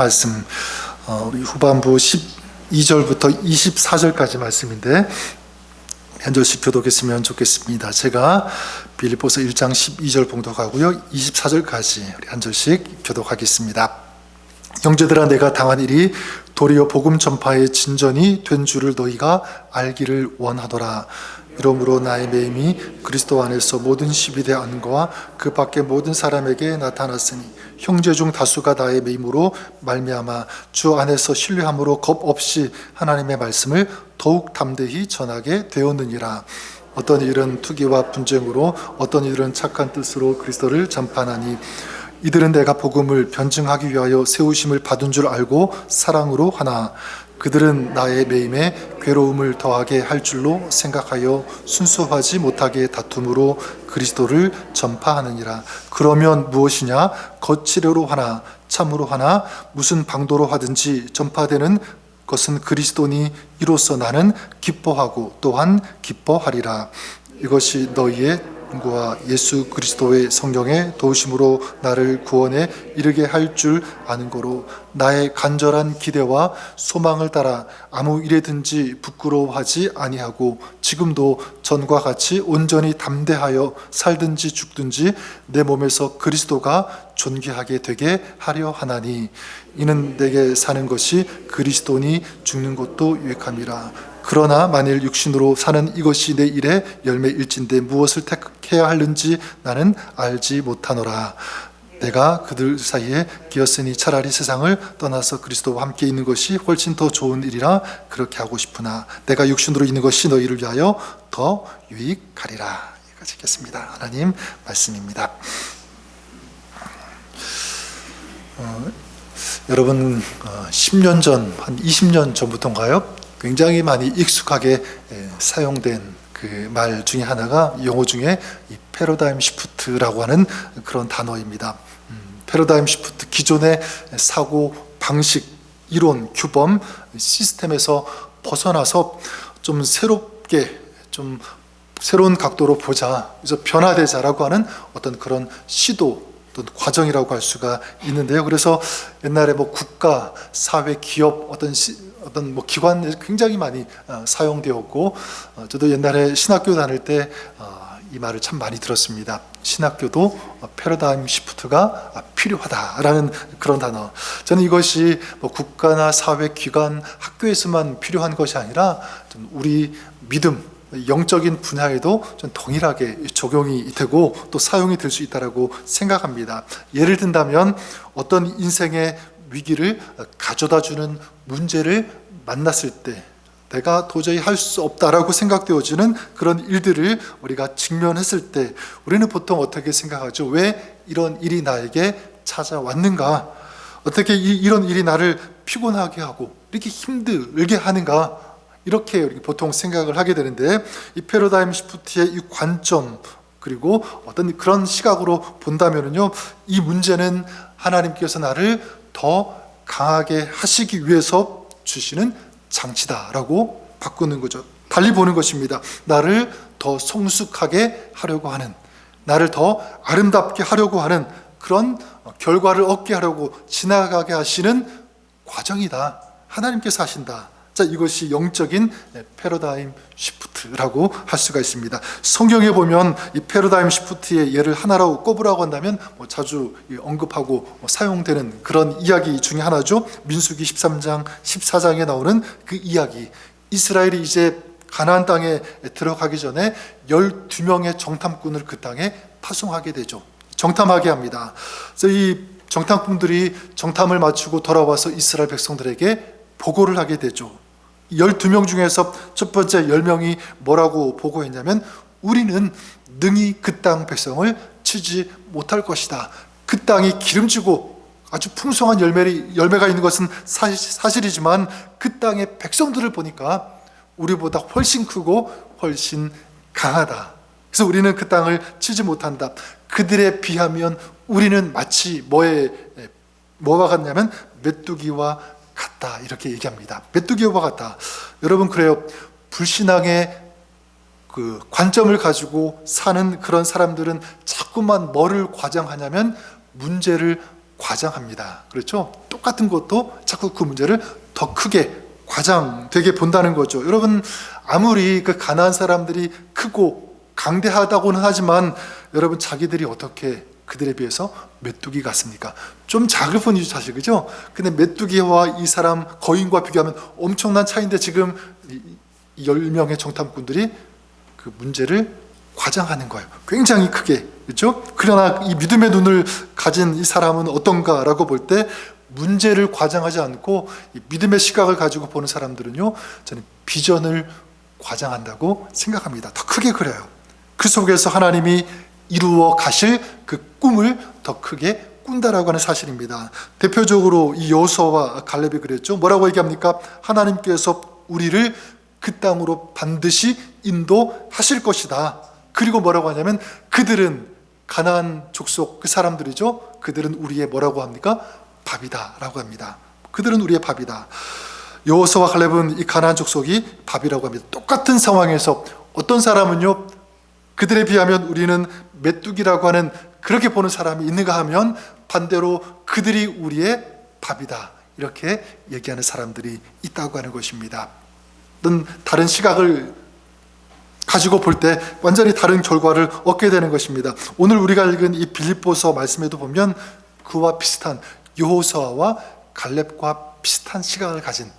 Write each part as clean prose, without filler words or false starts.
말씀, 우리 후반부 12절부터 24절까지 말씀인데 한 절씩 교독했으면 좋겠습니다. 제가 빌립보서 1장 12절 봉독하고요, 24절까지 우리 한 절씩 교독하겠습니다. 형제들아, 내가 당한 일이 도리어 복음 전파의 진전이 된 줄을 너희가 알기를 원하더라. 이러므로 나의 매임이 그리스도 안에서 모든 시비대 안과 그 밖의 모든 사람에게 나타났으니 형제 중 다수가 나의 매임으로 말미암아 주 안에서 신뢰함으로 겁 없이 하나님의 말씀을 더욱 담대히 전하게 되었느니라. 어떤 일은 투기와 분쟁으로, 어떤 일은 착한 뜻으로 그리스도를 전파하니 이들은 내가 복음을 변증하기 위하여 세우심을 받은 줄 알고 사랑으로 하나 그들은 나의 매임에 괴로움을 더하게 할 줄로 생각하여 순수하지 못하게 다툼으로 그리스도를 전파하느니라. 그러면 무엇이냐? 거칠어로 하나 참으로 하나 무슨 방도로 하든지 전파되는 것은 그리스도니 이로써 나는 기뻐하고 또한 기뻐하리라. 이것이 너희의 과 예수 그리스도의 성령의 도우심으로 나를 구원에 이르게 할 줄 아는 거로 나의 간절한 기대와 소망을 따라 아무 일에든지 부끄러워하지 아니하고 지금도 전과 같이 온전히 담대하여 살든지 죽든지 내 몸에서 그리스도가 존귀하게 되게 하려 하나니 이는 내게 사는 것이 그리스도니 죽는 것도 유익함이라. 그러나 만일 육신으로 사는 이것이 내 일의 열매일진데 무엇을 택해야 하는지 나는 알지 못하노라. 내가 그들 사이에 끼었으니 차라리 세상을 떠나서 그리스도와 함께 있는 것이 훨씬 더 좋은 일이라 그렇게 하고 싶으나 내가 육신으로 있는 것이 너희를 위하여 더 유익하리라. 여기까지 읽겠습니다. 하나님 말씀입니다. 여러분 10년 전, 한 20년 전부터인가요? 굉장히 많이 익숙하게 사용된 그 말 중에 하나가 영어 중에 이 패러다임 시프트라고 하는 그런 단어입니다. 패러다임 시프트, 기존의 사고 방식, 이론, 규범, 시스템에서 벗어나서 좀 새롭게, 좀 새로운 각도로 보자, 그래서 변화되자라고 하는 어떤 그런 시도, 어떤 과정이라고 할 수가 있는데요. 그래서 옛날에 뭐 국가, 사회, 기업, 어떤 뭐 기관 굉장히 많이 사용되었고, 저도 옛날에 신학교 다닐 때 이 말을 참 많이 들었습니다. 신학교도 패러다임 시프트가 필요하다라는 그런 단어. 저는 이것이 뭐 국가나 사회, 기관, 학교에서만 필요한 것이 아니라 좀 우리 믿음, 영적인 분야에도 좀 동일하게 적용이 되고 또 사용이 될 수 있다고 생각합니다. 예를 든다면 어떤 인생의 위기를 가져다주는 문제를 만났을 때 내가 도저히 할 수 없다라고 생각되어지는 그런 일들을 우리가 직면했을 때 우리는 보통 어떻게 생각하죠? 왜 이런 일이 나에게 찾아왔는가? 어떻게 이런 일이 나를 피곤하게 하고 이렇게 힘들게 하는가? 이렇게 보통 생각을 하게 되는데, 이 패러다임 시프트의 이 관점 그리고 어떤 그런 시각으로 본다면요, 이 문제는 하나님께서 나를 더 강하게 하시기 위해서 주시는 장치다라고 바꾸는 거죠. 달리 보는 것입니다. 나를 더 성숙하게 하려고 하는, 나를 더 아름답게 하려고 하는 그런 결과를 얻게 하려고 지나가게 하시는 과정이다. 하나님께서 하신다. 자, 이것이 영적인 패러다임 시프트라고 할 수가 있습니다. 성경에 보면 이 패러다임 시프트의 예를 하나로 꼽으라고 한다면 자주 언급하고 사용되는 그런 이야기 중에 하나죠. 민수기 13장, 14장에 나오는 그 이야기. 이스라엘이 이제 가나안 땅에 들어가기 전에 12명의 정탐꾼을 그 땅에 파송하게 되죠. 정탐하게 합니다. 그래서 이 정탐꾼들이 정탐을 마치고 돌아와서 이스라엘 백성들에게 보고를 하게 되죠. 12명 중에서 첫 번째 10명이 뭐라고 보고했냐면, 우리는 능히 그 땅 백성을 치지 못할 것이다. 그 땅이 기름지고 아주 풍성한 열매가 있는 것은 사실이지만 그 땅의 백성들을 보니까 우리보다 훨씬 크고 훨씬 강하다. 그래서 우리는 그 땅을 치지 못한다. 그들에 비하면 우리는 마치 뭐와 같냐면 메뚜기와 같다, 이렇게 얘기합니다. 메뚜기와 같다. 여러분, 그래요. 불신앙의 그 관점을 가지고 사는 그런 사람들은 자꾸만 뭐를 과장하냐면 문제를 과장합니다. 그렇죠? 똑같은 것도 자꾸 그 문제를 더 크게 과장되게 본다는 거죠. 여러분, 아무리 그 가나안 사람들이 크고 강대하다고는 하지만 여러분, 자기들이 어떻게 그들에 비해서 메뚜기 같습니까? 좀 작을 뿐이죠, 사실. 그죠? 근데 메뚜기와 이 사람 거인과 비교하면 엄청난 차이인데 지금 10명의 정탐꾼들이 그 문제를 과장하는 거예요. 굉장히 크게. 그렇죠? 그러나 이 믿음의 눈을 가진 이 사람은 어떤가라고 볼 때 문제를 과장하지 않고 이 믿음의 시각을 가지고 보는 사람들은요, 저는 비전을 과장한다고 생각합니다. 더 크게 그려요. 그 속에서 하나님이 이루어 가실 그 꿈을 더 크게 꾼다라고 하는 사실입니다. 대표적으로 이 여호수아와 갈렙이 그랬죠. 뭐라고 얘기합니까? 하나님께서 우리를 그 땅으로 반드시 인도하실 것이다. 그리고 뭐라고 하냐면 그들은 가나안 족속 그 사람들이죠. 그들은 우리의 뭐라고 합니까? 밥이다 라고 합니다. 그들은 우리의 밥이다. 여호수아와 갈렙은 이 가나안 족속이 밥이라고 합니다. 똑같은 상황에서 어떤 사람은요, 그들에 비하면 우리는 메뚜기라고 하는 그렇게 보는 사람이 있는가 하면 반대로 그들이 우리의 밥이다 이렇게 얘기하는 사람들이 있다고 하는 것입니다. 다른 시각을 가지고 볼 때 완전히 다른 결과를 얻게 되는 것입니다. 오늘 우리가 읽은 이 빌립보서 말씀에도 보면 그와 비슷한 여호수아와 갈렙과 비슷한 시각을 가진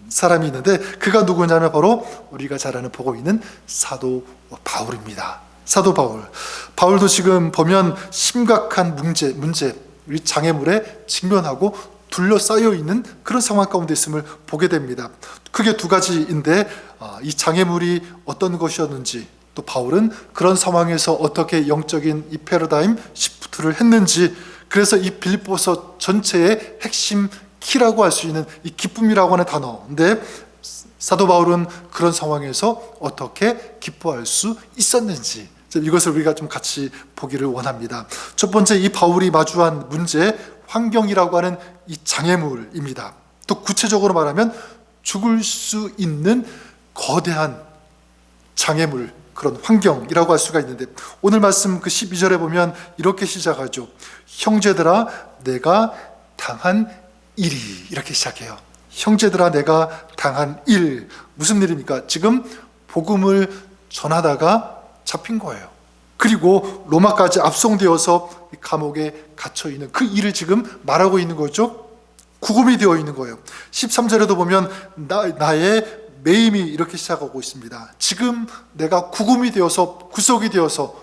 사람이 있는데 그가 누구냐면 바로 우리가 잘 아는 보고 있는 사도 바울입니다. 사도 바울도 지금 보면 심각한 문제, 이 장애물에 직면하고 둘러싸여 있는 그런 상황 가운데 있음을 보게 됩니다. 크게 두 가지인데 이 장애물이 어떤 것이었는지, 또 바울은 그런 상황에서 어떻게 영적인 이 패러다임 시프트를 했는지, 그래서 이 빌립보서 전체의 핵심 키라고 할 수 있는 이 기쁨이라고 하는 단어인데 사도 바울은 그런 상황에서 어떻게 기뻐할 수 있었는지, 이것을 우리가 좀 같이 보기를 원합니다. 첫 번째, 이 바울이 마주한 문제, 환경이라고 하는 이 장애물입니다. 또 구체적으로 말하면 죽을 수 있는 거대한 장애물, 그런 환경이라고 할 수가 있는데 오늘 말씀 그 12절에 보면 이렇게 시작하죠. 형제들아 내가 당한 일이, 이렇게 시작해요. 형제들아 내가 당한 일, 무슨 일입니까? 지금 복음을 전하다가 잡힌 거예요. 그리고 로마까지 압송되어서 감옥에 갇혀있는 그 일을 지금 말하고 있는 거죠. 구금이 되어 있는 거예요. 13절에도 보면 나의 매임이 이렇게 시작하고 있습니다. 지금 내가 구금이 되어서 구속이 되어서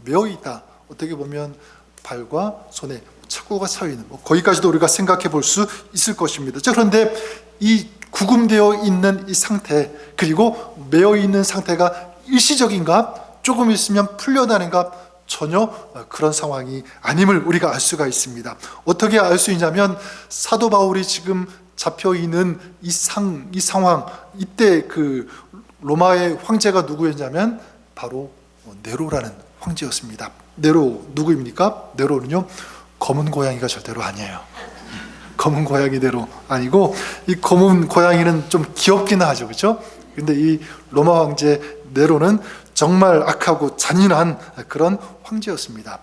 매어 있다. 어떻게 보면 발과 손에 착고가 차 있는, 거기까지도 우리가 생각해 볼 수 있을 것입니다. 그런데 이 구금되어 있는 이 상태, 그리고 매어 있는 상태가 일시적인가? 조금 있으면 풀려나는가? 전혀 그런 상황이 아님을 우리가 알 수가 있습니다. 어떻게 알 수 있냐면 사도 바울이 지금 잡혀 있는 이 상황, 이때 그 로마의 황제가 누구였냐면 바로 네로라는 황제였습니다. 네로 누구입니까? 네로는요, 검은 고양이가 절대로 아니에요. 검은 고양이 네로 아니고, 이 검은 고양이는 좀 귀엽기는 하죠, 그렇죠? 근데 이 로마 황제 네로는 정말 악하고 잔인한 그런 황제였습니다.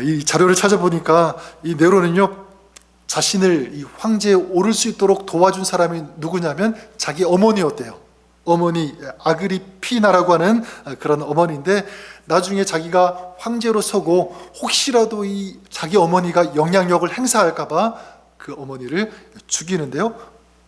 이 자료를 찾아보니까 이 네로는요, 자신을 이 황제에 오를 수 있도록 도와준 사람이 누구냐면 자기 어머니였대요. 어머니 아그리피나라고 하는 그런 어머니인데, 나중에 자기가 황제로 서고 혹시라도 이 자기 어머니가 영향력을 행사할까봐 그 어머니를 죽이는데요,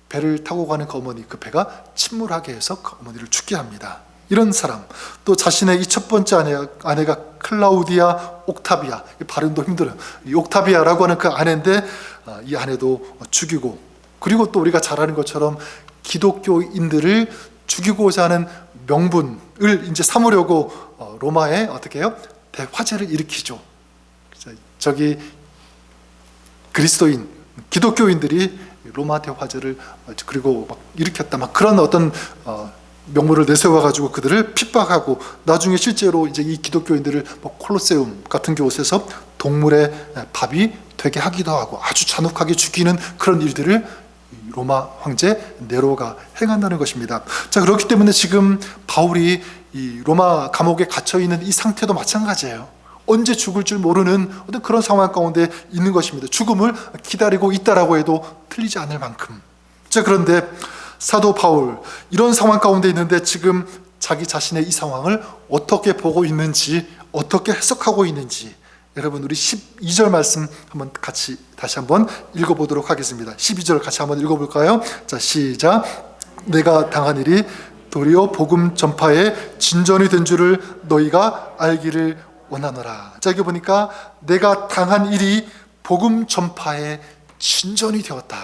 배를 타고 가는 그 어머니, 그 배가 침몰하게 해서 그 어머니를 죽게 합니다. 이런 사람, 또 자신의 이 첫 번째 아내가 클라우디아 옥타비아, 발음도 힘들어요. 이 옥타비아라고 하는 그 아내인데 이 아내도 죽이고, 그리고 또 우리가 잘 아는 것처럼 기독교인들을 죽이고자 하는 명분을 이제 삼으려고 로마에 어떻게 해요? 대화재를 일으키죠. 저기 그리스도인, 기독교인들이 로마 대화재를 그리고 막 일으켰다, 막 그런 어떤 명물을 내세워가지고 그들을 핍박하고, 나중에 실제로 이제 이 기독교인들을 콜로세움 같은 곳에서 동물의 밥이 되게 하기도 하고 아주 잔혹하게 죽이는 그런 일들을 로마 황제 네로가 행한다는 것입니다. 자, 그렇기 때문에 지금 바울이 이 로마 감옥에 갇혀 있는 이 상태도 마찬가지예요. 언제 죽을 줄 모르는 어떤 그런 상황 가운데 있는 것입니다. 죽음을 기다리고 있다라고 해도 틀리지 않을 만큼. 자, 그런데 사도 바울 이런 상황 가운데 있는데 지금 자기 자신의 이 상황을 어떻게 보고 있는지, 어떻게 해석하고 있는지, 여러분 우리 12절 말씀 한번 같이 다시 한번 읽어보도록 하겠습니다. 12절 같이 한번 읽어볼까요? 자, 시작. 내가 당한 일이 도리어 복음 전파에 진전이 된 줄을 너희가 알기를 원하노라. 자, 여기 보니까 내가 당한 일이 복음 전파에 진전이 되었다,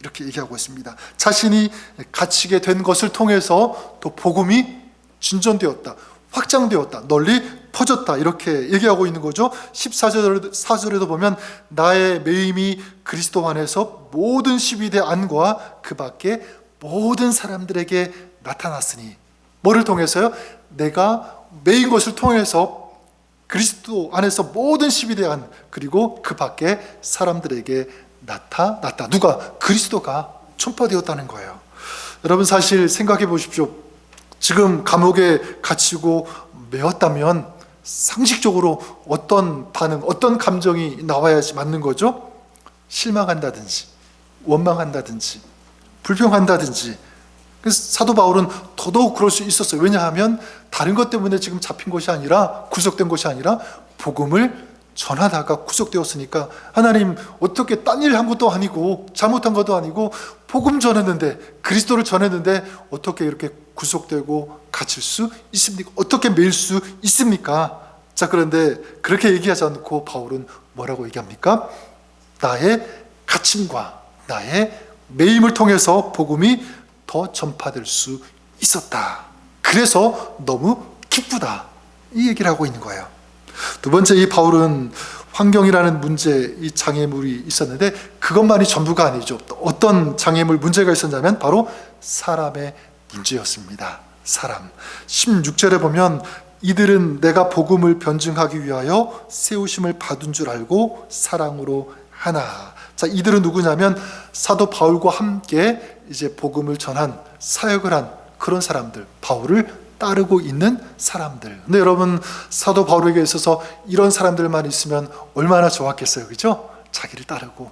이렇게 얘기하고 있습니다. 자신이 갇히게 된 것을 통해서 또 복음이 진전되었다, 확장되었다, 널리 퍼졌다, 이렇게 얘기하고 있는 거죠. 14절에도 보면 나의 매임이 그리스도 안에서 모든 12대 안과 그 밖에 모든 사람들에게 나타났으니, 뭐를 통해서요? 내가 매인 것을 통해서 그리스도 안에서 모든 12대 안 그리고 그 밖에 사람들에게 나타났다. 누가? 그리스도가 전파되었다는 거예요. 여러분 사실 생각해 보십시오. 지금 감옥에 갇히고 매었다면 상식적으로 어떤 반응, 어떤 감정이 나와야지 맞는 거죠? 실망한다든지 원망한다든지 불평한다든지. 그래서 사도 바울은 더더욱 그럴 수 있었어요. 왜냐하면 다른 것 때문에 지금 잡힌 것이 아니라, 구속된 것이 아니라 복음을 전하다가 구속되었으니까, 하나님 어떻게 딴 일 한 것도 아니고 잘못한 것도 아니고 복음 전했는데, 그리스도를 전했는데 어떻게 이렇게 구속되고 갇힐 수 있습니까? 어떻게 매일 수 있습니까? 자, 그런데 그렇게 얘기하지 않고 바울은 뭐라고 얘기합니까? 나의 갇힘과 나의 매임을 통해서 복음이 더 전파될 수 있었다. 그래서 너무 기쁘다, 이 얘기를 하고 있는 거예요. 두 번째, 이 바울은 환경이라는 문제, 이 장애물이 있었는데 그것만이 전부가 아니죠. 또 어떤 장애물 문제가 있었냐면 바로 사람의 문제였습니다. 사람. 16절에 보면 이들은 내가 복음을 변증하기 위하여 세우심을 받은 줄 알고 사랑으로 하나. 자, 이들은 누구냐면 사도 바울과 함께 이제 복음을 전한, 사역을 한 그런 사람들, 바울을 따르고 있는 사람들. 근데 여러분, 사도 바울에게 있어서 이런 사람들만 있으면 얼마나 좋았겠어요, 그죠? 자기를 따르고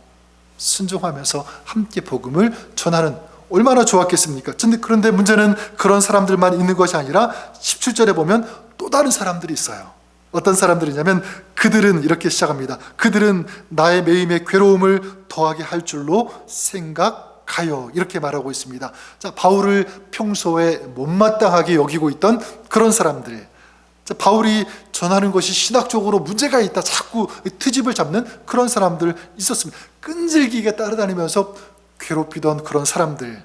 순종하면서 함께 복음을 전하는, 얼마나 좋았겠습니까? 그런데 문제는 그런 사람들만 있는 것이 아니라 17절에 보면 또 다른 사람들이 있어요. 어떤 사람들이냐면 그들은 이렇게 시작합니다. 그들은 나의 매임에 괴로움을 더하게 할 줄로 생각하여, 이렇게 말하고 있습니다. 자, 바울을 평소에 못마땅하게 여기고 있던 그런 사람들, 자, 바울이 전하는 것이 신학적으로 문제가 있다, 자꾸 트집을 잡는 그런 사람들 있었습니다. 끈질기게 따라다니면서 괴롭히던 그런 사람들.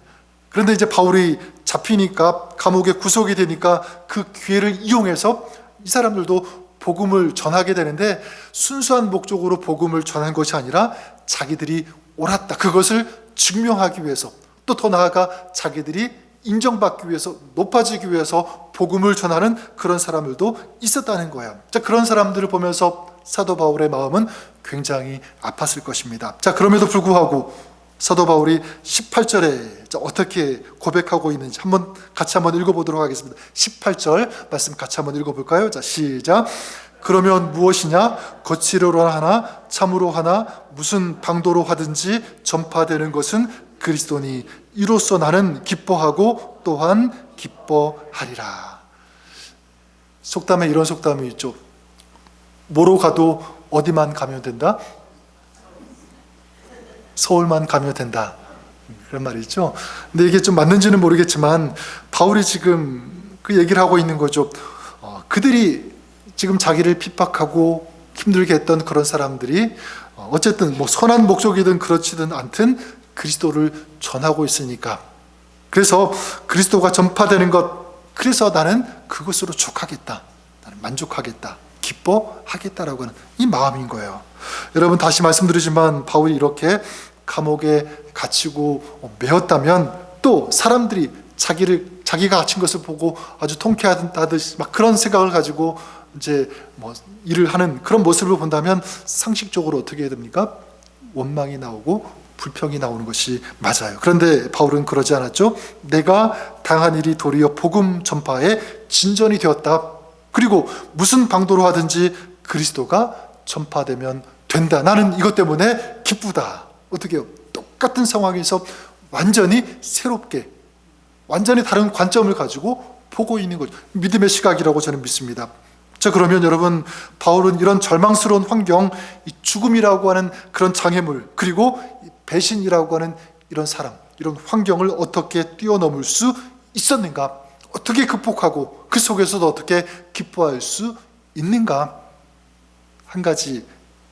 그런데 이제 바울이 잡히니까, 감옥에 구속이 되니까 그 기회를 이용해서 이 사람들도 복음을 전하게 되는데, 순수한 목적으로 복음을 전한 것이 아니라 자기들이 옳았다, 그것을 증명하기 위해서, 또 더 나아가 자기들이 인정받기 위해서, 높아지기 위해서 복음을 전하는 그런 사람들도 있었다는 거예요. 자, 그런 사람들을 보면서 사도 바울의 마음은 굉장히 아팠을 것입니다. 자, 그럼에도 불구하고 사도 바울이 18절에 어떻게 고백하고 있는지 같이 한번 읽어보도록 하겠습니다. 18절 말씀 같이 한번 읽어볼까요? 자, 시작. 그러면 무엇이냐? 거칠어로 하나 참으로 하나 무슨 방도로 하든지 전파되는 것은 그리스도니 이로써 나는 기뻐하고 또한 기뻐하리라. 속담에 이런 속담이 있죠. 뭐로 가도 어디만 가면 된다? 서울만 가면 된다, 그런 말이 있죠. 근데 이게 좀 맞는지는 모르겠지만 바울이 지금 그 얘기를 하고 있는 거죠. 그들이 지금 자기를 핍박하고 힘들게 했던 그런 사람들이 어쨌든 뭐 선한 목적이든 그렇지든 않든 그리스도를 전하고 있으니까, 그래서 그리스도가 전파되는 것, 그래서 나는 그것으로 족하겠다, 나는 만족하겠다, 기뻐하겠다라고 하는 이 마음인 거예요. 여러분, 다시 말씀드리지만 바울이 이렇게 감옥에 갇히고 매었다면, 또 사람들이 자기가 갇힌 것을 보고 아주 통쾌하듯이 막 그런 생각을 가지고 이제 뭐 일을 하는 그런 모습을 본다면 상식적으로 어떻게 해야 됩니까? 원망이 나오고 불평이 나오는 것이 맞아요. 그런데 바울은 그러지 않았죠. 내가 당한 일이 도리어 복음 전파에 진전이 되었다. 그리고 무슨 방도로 하든지 그리스도가 전파되면 된다. 나는 이것 때문에 기쁘다. 어떻게 해요? 똑같은 상황에서 완전히 새롭게, 완전히 다른 관점을 가지고 보고 있는 거죠. 믿음의 시각이라고 저는 믿습니다. 자, 그러면 여러분, 바울은 이런 절망스러운 환경, 이 죽음이라고 하는 그런 장애물, 그리고 배신이라고 하는 이런 사람, 이런 환경을 어떻게 뛰어넘을 수 있었는가? 어떻게 극복하고 그 속에서도 어떻게 기뻐할 수 있는가? 한 가지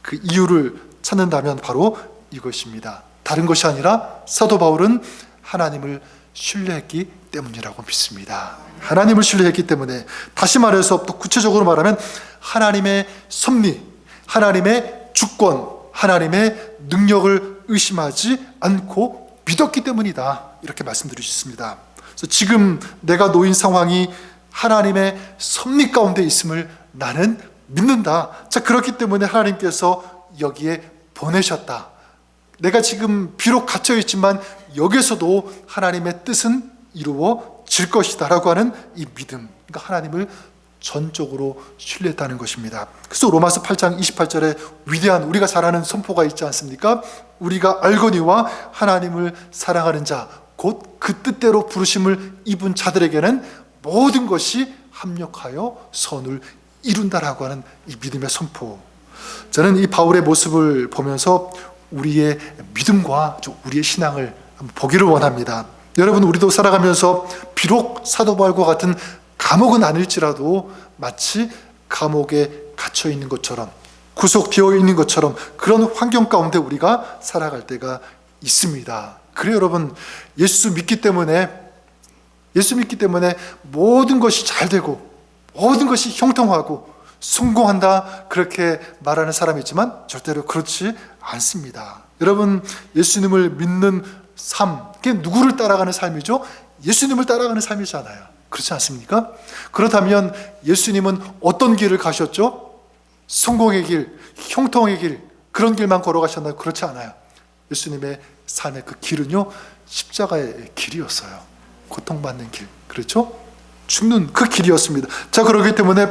그 이유를 찾는다면 바로 이것입니다. 다른 것이 아니라 사도 바울은 하나님을 신뢰했기 때문이라고 믿습니다. 하나님을 신뢰했기 때문에, 다시 말해서 또 구체적으로 말하면 하나님의 섭리, 하나님의 주권, 하나님의 능력을 의심하지 않고 믿었기 때문이다. 이렇게 말씀드릴 수 있습니다. 그래서 지금 내가 놓인 상황이 하나님의 섭리 가운데 있음을 나는 믿는다. 자, 그렇기 때문에 하나님께서 여기에 보내셨다. 내가 지금 비록 갇혀 있지만 여기서도 하나님의 뜻은 이루어질 것이다 라고 하는 이 믿음, 그러니까 하나님을 전적으로 신뢰했다는 것입니다. 그래서 로마서 8장 28절에 위대한, 우리가 잘 아는 선포가 있지 않습니까? 우리가 알거니와 하나님을 사랑하는 자, 곧 그 뜻대로 부르심을 입은 자들에게는 모든 것이 합력하여 선을 이룬다라고 하는 이 믿음의 선포. 저는 이 바울의 모습을 보면서 우리의 믿음과 우리의 신앙을 한번 보기를 원합니다. 여러분, 우리도 살아가면서 비록 사도 바울과 같은 감옥은 아닐지라도 마치 감옥에 갇혀 있는 것처럼, 구속되어 있는 것처럼 그런 환경 가운데 우리가 살아갈 때가 있습니다. 그래요, 여러분, 예수 믿기 때문에 모든 것이 잘 되고 모든 것이 형통하고 성공한다, 그렇게 말하는 사람이 있지만 절대로 그렇지 않습니다. 여러분, 예수님을 믿는 삶, 그게 누구를 따라가는 삶이죠? 예수님을 따라가는 삶이잖아요. 그렇지 않습니까? 그렇다면 예수님은 어떤 길을 가셨죠? 성공의 길, 형통의 길, 그런 길만 걸어가셨나요? 그렇지 않아요. 예수님의 삶의 그 길은요, 십자가의 길이었어요. 고통받는 길, 그렇죠? 죽는 그 길이었습니다. 자, 그렇기 때문에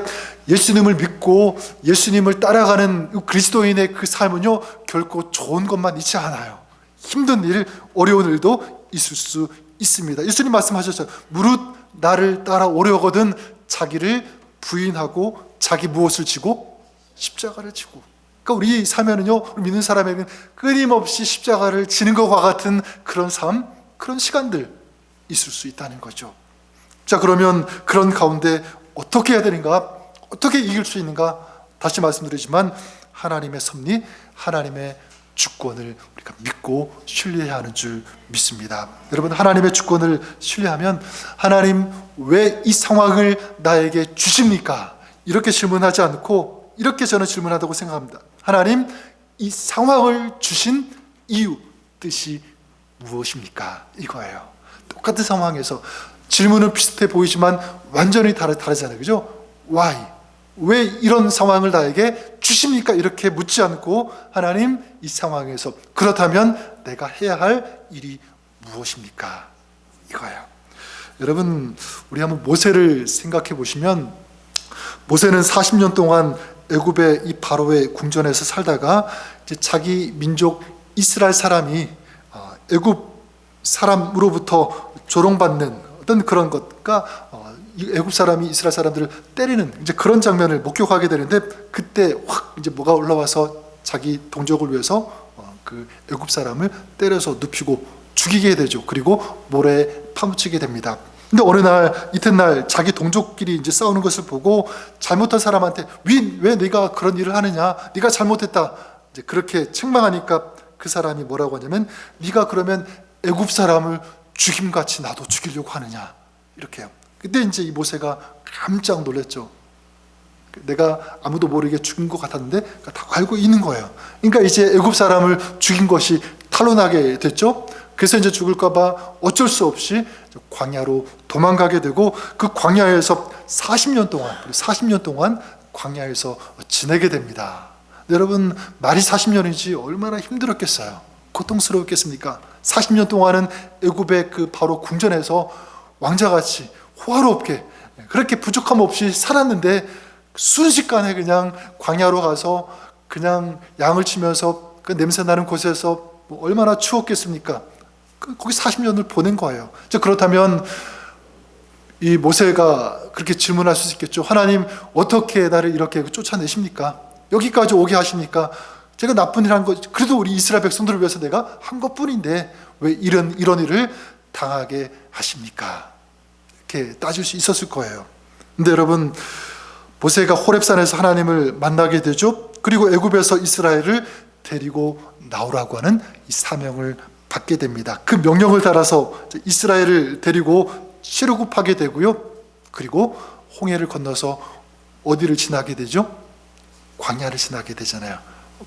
예수님을 믿고 예수님을 따라가는 그리스도인의 그 삶은요, 결코 좋은 것만 있지 않아요. 힘든 일, 어려운 일도 있을 수 있습니다. 예수님 말씀하셨죠. 무릇 나를 따라오려거든 자기를 부인하고 자기 무엇을 지고? 십자가를 지고. 그러니까 우리 삶에는요, 우리 믿는 사람에게는 끊임없이 십자가를 지는 것과 같은 그런 삶, 그런 시간들 있을 수 있다는 거죠. 자, 그러면 그런 가운데 어떻게 해야 되는가? 어떻게 이길 수 있는가? 다시 말씀드리지만 하나님의 섭리, 하나님의 주권을 우리가 믿고 신뢰해야 하는 줄 믿습니다. 여러분, 하나님의 주권을 신뢰하면 하나님 왜 이 상황을 나에게 주십니까? 이렇게 질문하지 않고 이렇게 저는 질문한다고 생각합니다. 하나님, 이 상황을 주신 이유, 뜻이 무엇입니까? 이거예요. 똑같은 상황에서 질문은 비슷해 보이지만 완전히 다르잖아요. 그죠? Why? 왜 이런 상황을 나에게 주십니까? 이렇게 묻지 않고 하나님, 이 상황에서 그렇다면 내가 해야 할 일이 무엇입니까? 이거예요. 여러분, 우리 한번 모세를 생각해 보시면, 모세는 40년 동안 애굽의 이 바로의 궁전에서 살다가 이제 자기 민족 이스라엘 사람이 애굽 사람으로부터 조롱받는 어떤 그런 것과 애굽 사람이 이스라엘 사람들을 때리는 이제 그런 장면을 목격하게 되는데, 그때 확 이제 뭐가 올라와서 자기 동족을 위해서 그 애굽 사람을 때려서 눕히고 죽이게 되죠. 그리고 모래에 파묻히게 됩니다. 근데 어느 날 이튿날 자기 동족끼리 이제 싸우는 것을 보고 잘못한 사람한테 왜 네가 그런 일을 하느냐, 네가 잘못했다, 이제 그렇게 책망하니까 그 사람이 뭐라고 하냐면, 네가 그러면 애굽 사람을 죽임같이 나도 죽이려고 하느냐, 이렇게 해요. 그때 이제 이 모세가 깜짝 놀랐죠. 내가 아무도 모르게 죽인 것 같았는데 다 알고 있는 거예요. 그러니까 이제 애굽 사람을 죽인 것이 탄로나게 됐죠. 그래서 이제 죽을까 봐 어쩔 수 없이 광야로 도망가게 되고, 그 광야에서 40년 동안 광야에서 지내게 됩니다. 여러분, 말이 40년이지 얼마나 힘들었겠어요. 고통스러웠겠습니까? 40년 동안은 애굽의 그 바로 궁전에서 왕자같이 호화롭게 그렇게 부족함 없이 살았는데, 순식간에 그냥 광야로 가서 그냥 양을 치면서 그 냄새 나는 곳에서 뭐 얼마나 추웠겠습니까? 거기 40년을 보낸 거예요. 그렇다면 이 모세가 그렇게 질문할 수 있겠죠. 하나님, 어떻게 나를 이렇게 쫓아내십니까? 여기까지 오게 하십니까? 제가 나쁜 일 한 거, 그래도 우리 이스라엘 백성들을 위해서 내가 한 것뿐인데 왜 이런 일을 당하게 하십니까? 이렇게 따질 수 있었을 거예요. 근데 여러분, 모세가 호렙산에서 하나님을 만나게 되죠. 그리고 애굽에서 이스라엘을 데리고 나오라고 하는 이 사명을 받게 됩니다. 그 명령을 따라서 이스라엘을 데리고 출애굽하게 되고요. 그리고 홍해를 건너서 어디를 지나게 되죠? 광야를 지나게 되잖아요.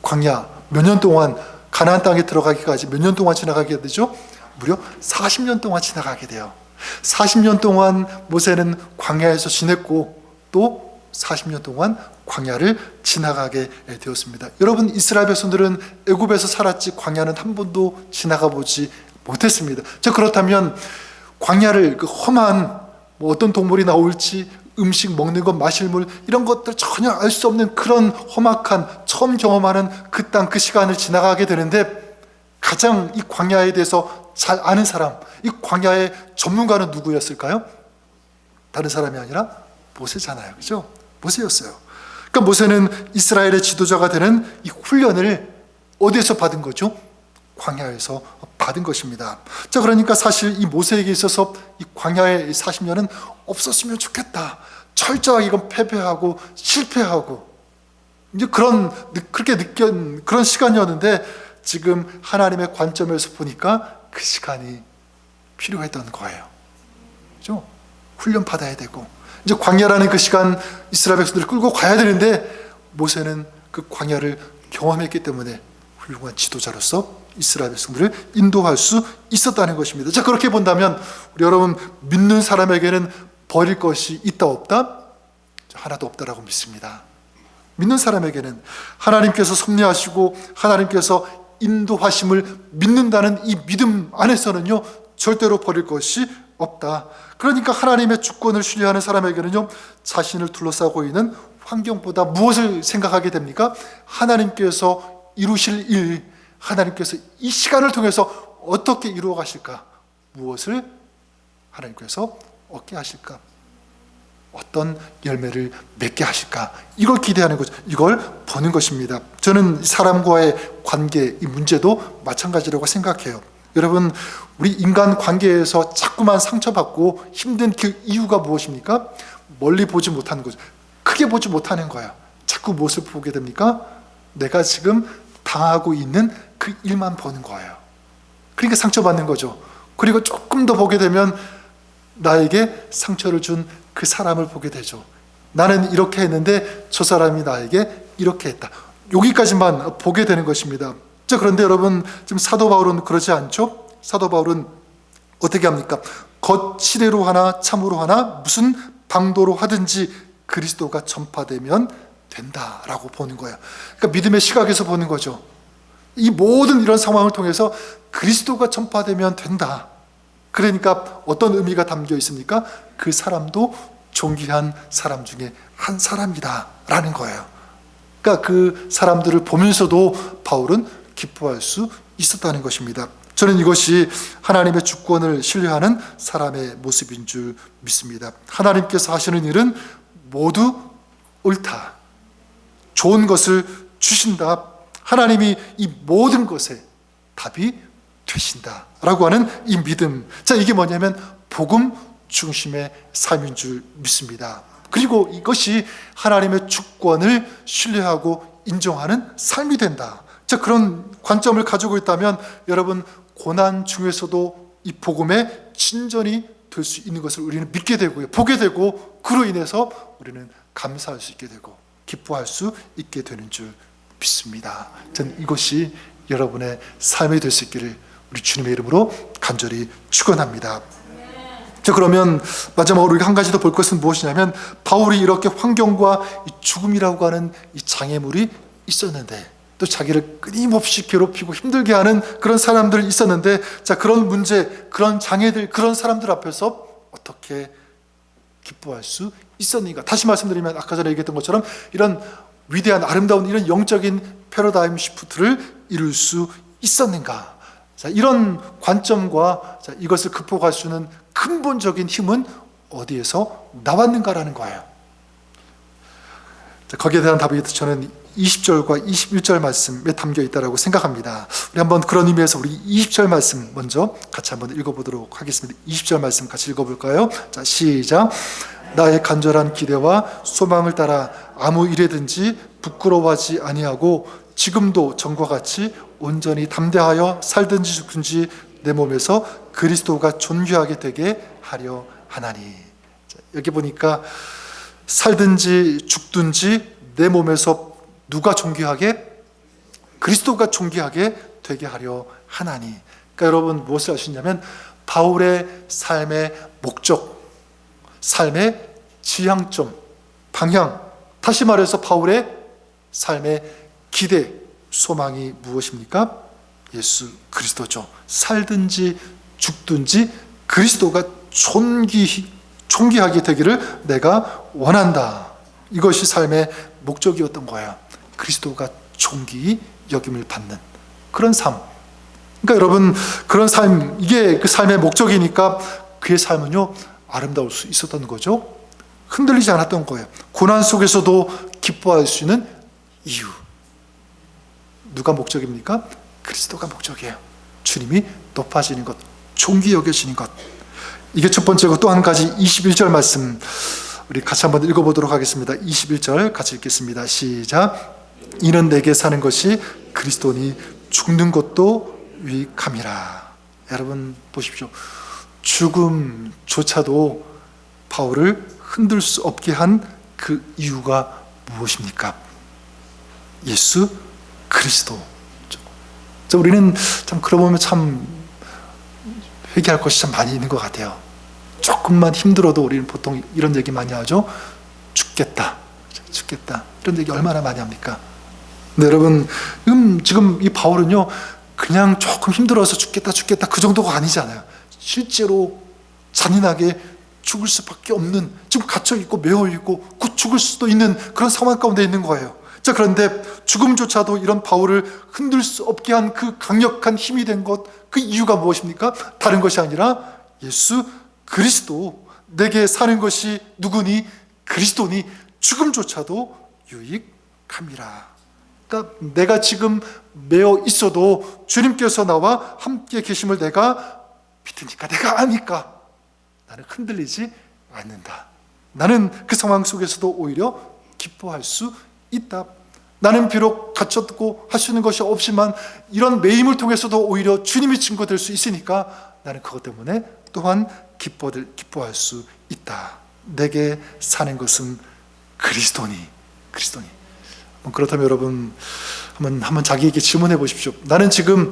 광야 몇 년 동안, 가나안 땅에 들어가기까지 몇 년 동안 지나가게 되죠? 무려 40년 동안 지나가게 돼요. 40년 동안 모세는 광야에서 지냈고 또 40년 동안 광야를 지나가게 되었습니다. 여러분, 이스라엘 백성들은 애굽에서 살았지 광야는 한 번도 지나가 보지 못했습니다. 그렇다면 광야를, 그 험한 어떤 동물이 나올지, 음식 먹는 것, 마실 물, 이런 것들 전혀 알 수 없는 그런 험악한, 처음 경험하는 그 땅, 그 시간을 지나가게 되는데, 가장 이 광야에 대해서 잘 아는 사람, 이 광야의 전문가는 누구였을까요? 다른 사람이 아니라 모세잖아요. 그죠? 모세였어요. 그러니까 모세는 이스라엘의 지도자가 되는 이 훈련을 어디에서 받은 거죠? 광야에서 받은 것입니다. 그러니까 사실 이 모세에게 있어서 이 광야의 40년은 없었으면 좋겠다. 철저하게 이건 패배하고 실패하고 이제 그렇게 느낀 그런 시간이었는데, 지금 하나님의 관점에서 보니까 그 시간이 필요했던 거예요. 그죠? 훈련 받아야 되고, 이제 광야라는 그 시간 이스라엘 백성들을 끌고 가야 되는데, 모세는 그 광야를 경험했기 때문에 훌륭한 지도자로서 이스라엘 백성들을 인도할 수 있었다는 것입니다. 그렇게 본다면 우리 여러분, 믿는 사람에게는 버릴 것이 있다 없다? 하나도 없다라고 믿습니다. 믿는 사람에게는 하나님께서 섭리하시고 하나님께서 인도하심을 믿는다는 이 믿음 안에서는요, 절대로 버릴 것이 없다. 그러니까 하나님의 주권을 신뢰하는 사람에게는요, 자신을 둘러싸고 있는 환경보다 무엇을 생각하게 됩니까? 하나님께서 이루실 일, 하나님께서 이 시간을 통해서 어떻게 이루어 가실까? 무엇을 하나님께서 얻게 하실까? 어떤 열매를 맺게 하실까? 이걸 기대하는 거죠. 이걸 보는 것입니다. 저는 사람과의 관계, 이 문제도 마찬가지라고 생각해요. 여러분, 우리 인간 관계에서 자꾸만 상처받고 힘든 그 이유가 무엇입니까? 멀리 보지 못하는 거죠. 크게 보지 못하는 거예요. 자꾸 무엇을 보게 됩니까? 내가 지금 당하고 있는 그 일만 보는 거예요. 그러니까 상처받는 거죠. 그리고 조금 더 보게 되면 나에게 상처를 준 그 사람을 보게 되죠. 나는 이렇게 했는데 저 사람이 나에게 이렇게 했다. 여기까지만 보게 되는 것입니다. 그런데 여러분, 지금 사도 바울은 그러지 않죠? 사도 바울은 어떻게 합니까? 겉시대로 하나 참으로 하나 무슨 방도로 하든지 그리스도가 전파되면 된다라고 보는 거예요. 그러니까 믿음의 시각에서 보는 거죠. 이 모든 이런 상황을 통해서 그리스도가 전파되면 된다. 그러니까 어떤 의미가 담겨 있습니까? 그 사람도 존귀한 사람 중에 한 사람이다 라는 거예요. 그러니까 그 사람들을 보면서도 바울은 기뻐할 수 있었다는 것입니다. 저는 이것이 하나님의 주권을 신뢰하는 사람의 모습인 줄 믿습니다. 하나님께서 하시는 일은 모두 옳다. 좋은 것을 주신다. 하나님이 이 모든 것에 답이 되신다 라고 하는 이 믿음. 이게 뭐냐면 복음 중심의 삶인 줄 믿습니다. 그리고 이것이 하나님의 주권을 신뢰하고 인정하는 삶이 된다. 그런 관점을 가지고 있다면 여러분, 고난 중에서도 이 복음의 진전이 될 수 있는 것을 우리는 믿게 되고요, 보게 되고, 그로 인해서 우리는 감사할 수 있게 되고 기뻐할 수 있게 되는 줄 믿습니다. 저는 이것이 여러분의 삶이 될 수 있기를 우리 주님의 이름으로 간절히 축원합니다. 그러면 마지막으로 우리가 한 가지 더 볼 것은 무엇이냐면, 바울이 이렇게 환경과 이 죽음이라고 하는 이 장애물이 있었는데, 또 자기를 끊임없이 괴롭히고 힘들게 하는 그런 사람들이 있었는데, 그런 문제, 그런 장애들, 그런 사람들 앞에서 어떻게 기뻐할 수 있었는가? 다시 말씀드리면 아까 전에 얘기했던 것처럼 이런 위대한 아름다운 이런 영적인 패러다임 시프트를 이룰 수 있었는가? 자, 이런 관점과 이것을 극복할 수 있는 근본적인 힘은 어디에서 나왔는가라는 거예요. 자, 거기에 대한 답이 저는 20절과 21절 말씀에 담겨 있다고 생각합니다. 우리 한번 그런 의미에서 우리 20절 말씀 먼저 같이 한번 읽어보도록 하겠습니다. 20절 말씀 같이 읽어볼까요? 자, 시작. 나의 간절한 기대와 소망을 따라 아무 일에든지 부끄러워하지 아니하고 지금도 전과 같이 온전히 담대하여 살든지 죽든지 내 몸에서 그리스도가 존귀하게 되게 하려 하나니. 자, 여기 보니까 살든지 죽든지 내 몸에서 누가 존귀하게? 그리스도가 존귀하게 되게 하려 하나니. 그러니까 여러분 무엇을 하시냐면 바울의 삶의 목적, 삶의 지향점, 방향, 다시 말해서 바울의 삶의 기대, 소망이 무엇입니까? 예수 그리스도죠. 살든지 죽든지 그리스도가 존귀하게 되기를 내가 원한다. 이것이 삶의 목적이었던 거예요. 그리스도가 존귀히 여김을 받는 그런 삶. 그러니까 여러분 그런 삶, 이게 그 삶의 목적이니까 그의 삶은요 아름다울 수 있었던 거죠. 흔들리지 않았던 거예요. 고난 속에서도 기뻐할 수 있는 이유. 누가 목적입니까? 그리스도가 목적이에요. 주님이 높아지는 것, 존귀 여겨지는 것. 이게 첫 번째고, 또 한 가지 21절 말씀 우리 같이 한번 읽어보도록 하겠습니다. 21절 같이 읽겠습니다. 시작. 이는 내게 사는 것이 그리스도니 죽는 것도 유익함이라. 여러분 보십시오. 죽음조차도 바울을 흔들 수 없게 한 그 이유가 무엇입니까? 예수 그리스도. 우리는 참 그러고 보면 참 회개할 것이 참 많이 있는 것 같아요. 조금만 힘들어도 우리는 보통 이런 얘기 많이 하죠. 죽겠다 이런 얘기 얼마나 많이 합니까? 근데 여러분 지금 이 바울은요 그냥 조금 힘들어서 죽겠다 그 정도가 아니잖아요. 실제로 잔인하게 죽을 수밖에 없는, 지금 갇혀있고 매어있고 곧 죽을 수도 있는 그런 상황 가운데 있는 거예요. 자, 그런데 죽음조차도 이런 바울을 흔들 수 없게 한 그 강력한 힘이 된 것, 그 이유가 무엇입니까? 다른 것이 아니라 예수 그리스도. 내게 사는 것이 누구니? 그리스도니 죽음조차도 유익함이라. 그러니까 내가 지금 매어 있어도 주님께서 나와 함께 계심을 내가 믿으니까, 내가 아니까 나는 흔들리지 않는다. 나는 그 상황 속에서도 오히려 기뻐할 수 있다. 나는 비록 갇혔고 할 수 있는 것이 없지만 이런 매임을 통해서도 오히려 주님의 친구 될 수 있으니까 나는 그것 때문에 또한 기뻐할 수 있다. 내게 사는 것은 그리스도니. 그렇다면 여러분 한번 자기에게 질문해 보십시오. 나는 지금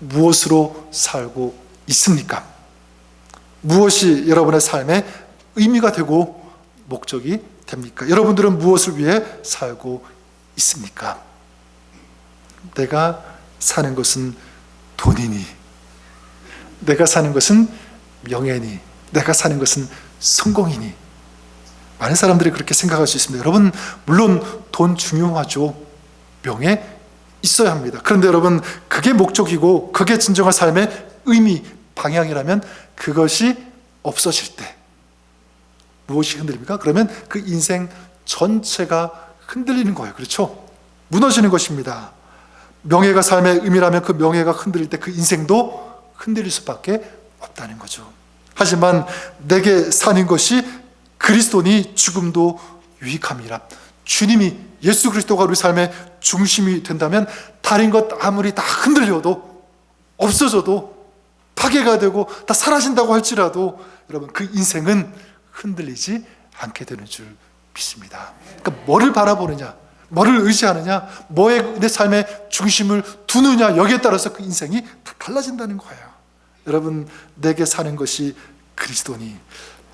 무엇으로 살고 있습니까? 무엇이 여러분의 삶에 의미가 되고 목적이 됩니까? 여러분들은 무엇을 위해 살고 있습니까? 내가 사는 것은 돈이니, 내가 사는 것은 명예니, 내가 사는 것은 성공이니. 많은 사람들이 그렇게 생각할 수 있습니다. 여러분 물론 돈 중요하죠. 명예 있어야 합니다. 그런데 여러분 그게 목적이고 그게 진정한 삶의 의미, 방향이라면 그것이 없어질 때 무엇이 흔들립니까? 그러면 그 인생 전체가 흔들리는 거예요. 그렇죠? 무너지는 것입니다. 명예가 삶의 의미라면 그 명예가 흔들릴 때 그 인생도 흔들릴 수밖에 없다는 거죠. 하지만 내게 사는 것이 그리스도니 죽음도 유익함이라. 주님이, 예수 그리스도가 우리 삶의 중심이 된다면 다른 것 아무리 다 흔들려도 없어져도 파괴가 되고 다 사라진다고 할지라도 여러분 그 인생은 흔들리지 않게 되는 줄 믿습니다. 그러니까 뭐를 바라보느냐, 뭐를 의지하느냐, 뭐에 내 삶의 중심을 두느냐, 여기에 따라서 그 인생이 다 달라진다는 거예요. 여러분 내게 사는 것이 그리스도니.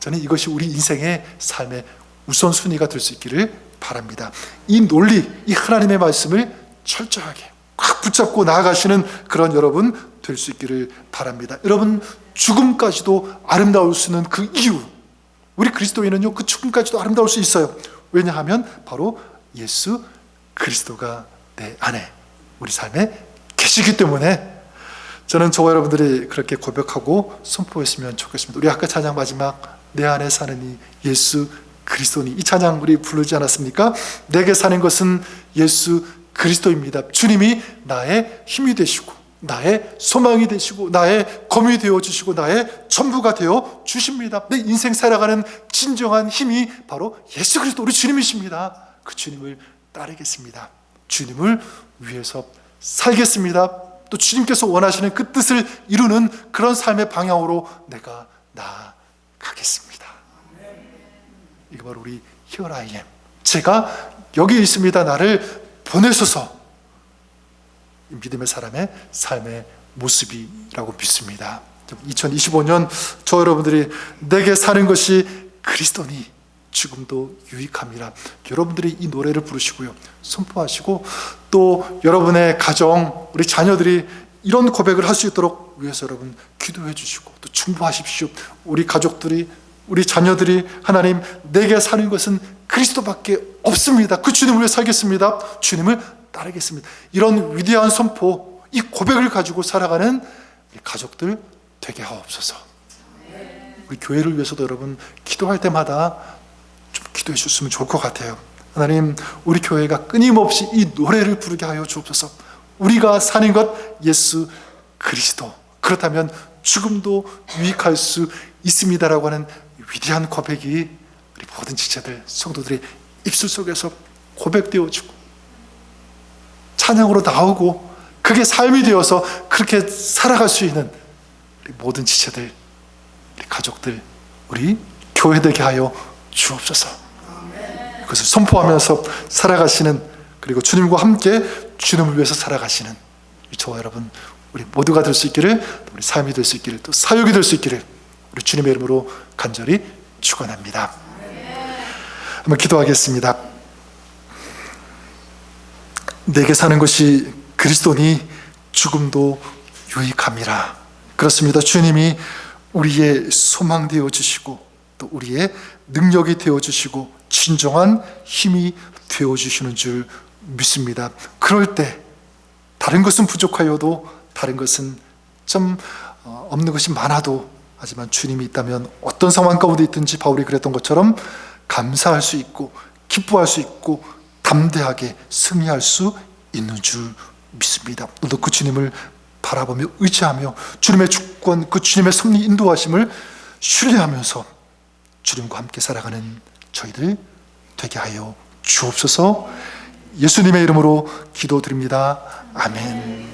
저는 이것이 우리 인생의 삶의 우선순위가 될 수 있기를 바랍니다. 이 논리, 이 하나님의 말씀을 철저하게 꽉 붙잡고 나아가시는 그런 여러분 될 수 있기를 바랍니다. 여러분 죽음까지도 아름다울 수 있는 그 이유, 우리 그리스도인은요, 그 죽음까지도 아름다울 수 있어요. 왜냐하면 바로 예수 그리스도가 내 안에, 우리 삶에 계시기 때문에 저는 저와 여러분들이 그렇게 고백하고 선포했으면 좋겠습니다. 우리 아까 찬양 마지막 내 안에 사는 이 예수 그리스도니, 이 찬양 우리 부르지 않았습니까? 내게 사는 것은 예수 그리스도입니다. 주님이 나의 힘이 되시고 나의 소망이 되시고 나의 검이 되어주시고 나의 전부가 되어 주십니다. 내 인생 살아가는 진정한 힘이 바로 예수 그리스도 우리 주님이십니다. 그 주님을 따르겠습니다. 주님을 위해서 살겠습니다. 또 주님께서 원하시는 그 뜻을 이루는 그런 삶의 방향으로 내가 나아가겠습니다. 이거 바로 우리 Here I am, 제가 여기 있습니다, 나를 보내소서, 믿음의 사람의 삶의 모습이라고 믿습니다. 2025년 저 여러분들이 내게 사는 것이 그리스도니 죽음도 유익함이라, 여러분들이 이 노래를 부르시고요, 선포하시고 또 여러분의 가정, 우리 자녀들이 이런 고백을 할 수 있도록 위해서 여러분 기도해 주시고 또 중보하십시오. 우리 가족들이, 우리 자녀들이 하나님, 내게 사는 것은 그리스도밖에 없습니다. 그 주님을 위해 살겠습니다. 주님을 따르겠습니다. 이런 위대한 선포, 이 고백을 가지고 살아가는 우리 가족들 되게 하옵소서. 우리 교회를 위해서도 여러분 기도할 때마다 좀 기도해 주셨으면 좋을 것 같아요. 하나님, 우리 교회가 끊임없이 이 노래를 부르게 하여 주옵소서. 우리가 사는 것 예수 그리스도, 그렇다면 죽음도 유익할 수 있습니다라고 하는 위대한 고백이 우리 모든 지체들, 성도들의 입술 속에서 고백되어지고 찬양으로 나오고 그게 삶이 되어서 그렇게 살아갈 수 있는 우리 모든 지체들, 우리 가족들, 우리 교회 되게 하여 주옵소서. 그것을 선포하면서 살아가시는, 그리고 주님과 함께 주님을 위해서 살아가시는 저와 여러분 우리 모두가 될 수 있기를, 우리 삶이 될 수 있기를, 또 사역이 될 수 있기를 우리 주님의 이름으로 간절히 축원합니다. 한번 기도하겠습니다. 내게 사는 것이 그리스도니 죽음도 유익함이라. 그렇습니다. 주님이 우리의 소망 되어주시고 또 우리의 능력이 되어주시고 진정한 힘이 되어주시는 줄 믿습니다. 그럴 때 다른 것은 부족하여도, 다른 것은 좀 없는 것이 많아도, 하지만 주님이 있다면 어떤 상황 가운데 있든지 바울이 그랬던 것처럼 감사할 수 있고 기뻐할 수 있고 담대하게 승리할 수 있는 줄 믿습니다. 너도 그 주님을 바라보며 의지하며 주님의 주권, 그 주님의 섭리 인도하심을 신뢰하면서 주님과 함께 살아가는 저희들 되게 하여 주옵소서. 예수님의 이름으로 기도드립니다. 아멘.